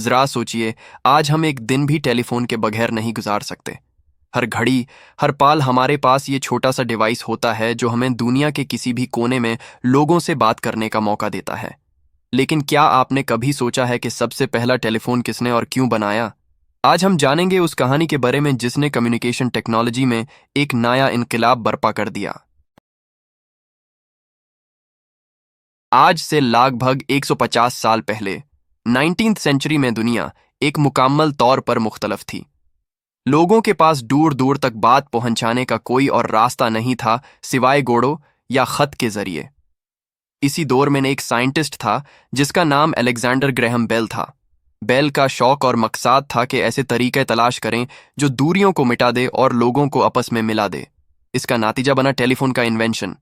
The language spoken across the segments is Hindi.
जरा सोचिए, आज हम एक दिन भी टेलीफोन के बगैर नहीं गुजार सकते। हर घड़ी, हर पाल हमारे पास ये छोटा सा डिवाइस होता है जो हमें दुनिया के किसी भी कोने में लोगों से बात करने का मौका देता है। लेकिन क्या आपने कभी सोचा है कि सबसे पहला टेलीफोन किसने और क्यों बनाया? आज हम जानेंगे उस कहानी के बारे में जिसने कम्युनिकेशन टेक्नोलॉजी में एक नया इनकलाब बर्पा कर दिया। आज से लगभग 150 साल पहले 19th सेंचुरी में दुनिया एक मुकम्मल तौर पर मुख्तलफ थी। लोगों के पास दूर दूर तक बात पहुंचाने का कोई और रास्ता नहीं था सिवाय घोड़ों या खत के जरिए। इसी दौर में एक साइंटिस्ट था जिसका नाम अलेक्जेंडर ग्रैहम बेल था। बेल का शौक और मकसद था कि ऐसे तरीके तलाश करें जो दूरियों को मिटा दे और लोगों को आपस में मिला दे। इसका नतीजा बना टेलीफोन का इन्वेंशन।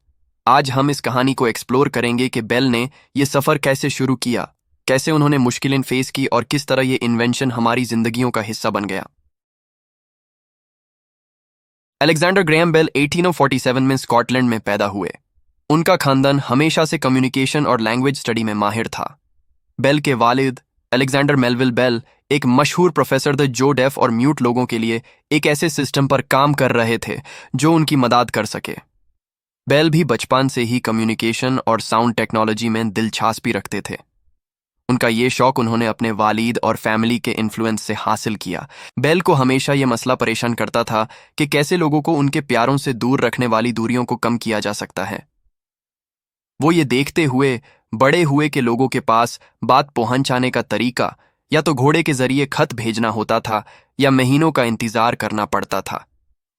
आज हम इस कहानी को एक्सप्लोर करेंगे कि बेल ने यह सफर कैसे शुरू किया, कैसे उन्होंने मुश्किलें फेस की और किस तरह यह इन्वेंशन हमारी जिंदगियों का हिस्सा बन गया। अलेक्जेंडर ग्रैहम बेल 1847 में स्कॉटलैंड में पैदा हुए। उनका खानदान हमेशा से कम्युनिकेशन और लैंग्वेज स्टडी में माहिर था। बेल के वालिद अलेक्जेंडर मेलविल बेल एक मशहूर प्रोफेसर थे जो डेफ और म्यूट लोगों के लिए एक ऐसे सिस्टम पर काम कर रहे थे जो उनकी मदद कर सके। बेल भी बचपन से ही कम्युनिकेशन और साउंड टेक्नोलॉजी में दिलचस्पी रखते थे। उनका ये शौक उन्होंने अपने वालिद और फैमिली के इन्फ्लुएंस से हासिल किया। बेल को हमेशा यह मसला परेशान करता था कि कैसे लोगों को उनके प्यारों से दूर रखने वाली दूरियों को कम किया जा सकता है। वो ये देखते हुए बड़े हुए कि लोगों के पास बात पहुंचाने का तरीका या तो घोड़े के जरिए खत भेजना होता था या महीनों का इंतजार करना पड़ता था।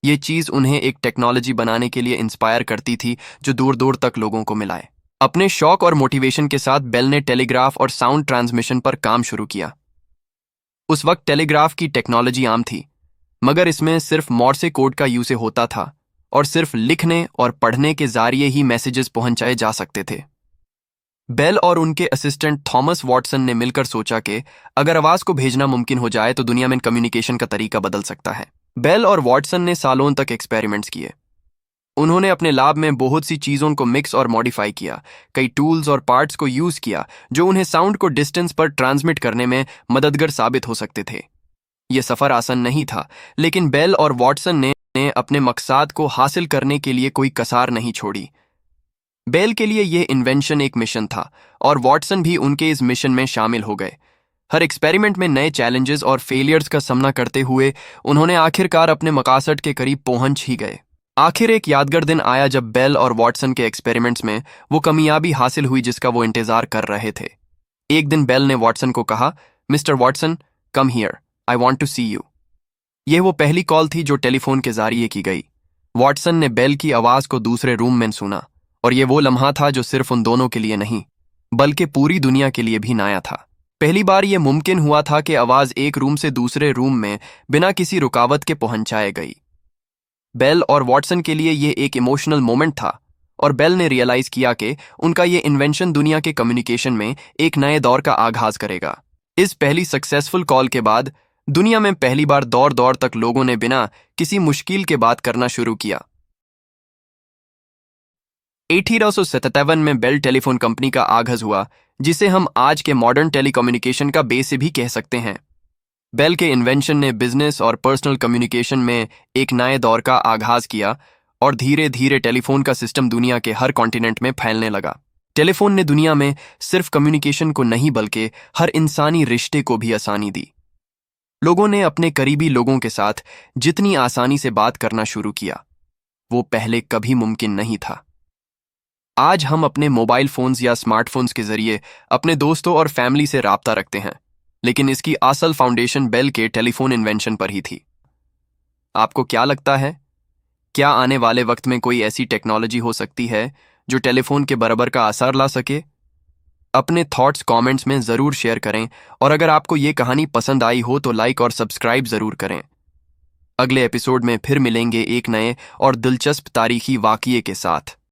ये चीज उन्हें एक टेक्नोलॉजी बनाने के लिए इंस्पायर करती थी जो दूर दूर तक लोगों को मिलाए। अपने शौक और मोटिवेशन के साथ बेल ने टेलीग्राफ और साउंड ट्रांसमिशन पर काम शुरू किया। उस वक्त टेलीग्राफ की टेक्नोलॉजी आम थी, मगर इसमें सिर्फ मोर्से कोड का यूज होता था और सिर्फ लिखने और पढ़ने के जरिए ही मैसेजेस पहुंचाए जा सकते थे। बेल और उनके असिस्टेंट थॉमस वॉटसन ने मिलकर सोचा कि अगर आवाज को भेजना मुमकिन हो जाए तो दुनिया में कम्युनिकेशन का तरीका बदल सकता है। बेल और वॉटसन ने सालों तक एक्सपेरिमेंट्स किए। उन्होंने अपने लैब में बहुत सी चीजों को मिक्स और मॉडिफाई किया, कई टूल्स और पार्ट्स को यूज किया जो उन्हें साउंड को डिस्टेंस पर ट्रांसमिट करने में मददगार साबित हो सकते थे। यह सफर आसान नहीं था, लेकिन बेल और वॉटसन ने अपने मकसद को हासिल करने के लिए कोई कसार नहीं छोड़ी। बेल के लिए यह इन्वेंशन एक मिशन था और वॉटसन भी उनके इस मिशन में शामिल हो गए। हर एक्सपेरिमेंट में नए चैलेंजेस और फेलियर्स का सामना करते हुए उन्होंने आखिरकार अपने मकसद के करीब पहुंच ही गए। आखिर एक यादगार दिन आया जब बेल और वॉटसन के एक्सपेरिमेंट्स में वो कामयाबी हासिल हुई जिसका वो इंतजार कर रहे थे। एक दिन बेल ने वॉटसन को कहा, mister Watson, come here, I want to see you. यह वो पहली कॉल थी जो टेलीफोन के जरिए की गई। वॉटसन ने बेल की आवाज को दूसरे रूम में सुना और यह वो लम्हा था जो सिर्फ उन दोनों के लिए नहीं बल्कि पूरी दुनिया के लिए भी नया था। पहली बार यह मुमकिन हुआ था कि आवाज एक रूम से दूसरे रूम में बिना किसी रुकावट के पहुंचाई गई। बेल और वॉटसन के लिए यह एक इमोशनल मोमेंट था और बेल ने रियलाइज किया कि उनका यह इन्वेंशन दुनिया के कम्युनिकेशन में एक नए दौर का आगाज करेगा। इस पहली सक्सेसफुल कॉल के बाद दुनिया में पहली बार दौर दौर तक लोगों ने बिना किसी मुश्किल के बात करना शुरू किया। 1857 में बेल टेलीफोन कंपनी का आगाज हुआ, जिसे हम आज के मॉडर्न टेलीकम्युनिकेशन का बेस भी कह सकते हैं। बेल के इन्वेंशन ने बिजनेस और पर्सनल कम्युनिकेशन में एक नए दौर का आगाज किया और धीरे धीरे टेलीफोन का सिस्टम दुनिया के हर कॉन्टिनेंट में फैलने लगा। टेलीफोन ने दुनिया में सिर्फ कम्युनिकेशन को नहीं बल्कि हर इंसानी रिश्ते को भी आसानी दी। लोगों ने अपने करीबी लोगों के साथ जितनी आसानी से बात करना शुरू किया, वो पहले कभी मुमकिन नहीं था। आज हम अपने मोबाइल फोन्स या स्मार्टफोन्स के जरिए अपने दोस्तों और फैमिली से राब्ता रखते हैं, लेकिन इसकी असल फाउंडेशन बेल के टेलीफोन इन्वेंशन पर ही थी। आपको क्या लगता है, क्या आने वाले वक्त में कोई ऐसी टेक्नोलॉजी हो सकती है जो टेलीफोन के बराबर का असर ला सके? अपने थॉट्स कमेंट्स में जरूर शेयर करें और अगर आपको ये कहानी पसंद आई हो तो लाइक और सब्सक्राइब जरूर करें। अगले एपिसोड में फिर मिलेंगे एक नए और दिलचस्प तारीखी वाकये के साथ।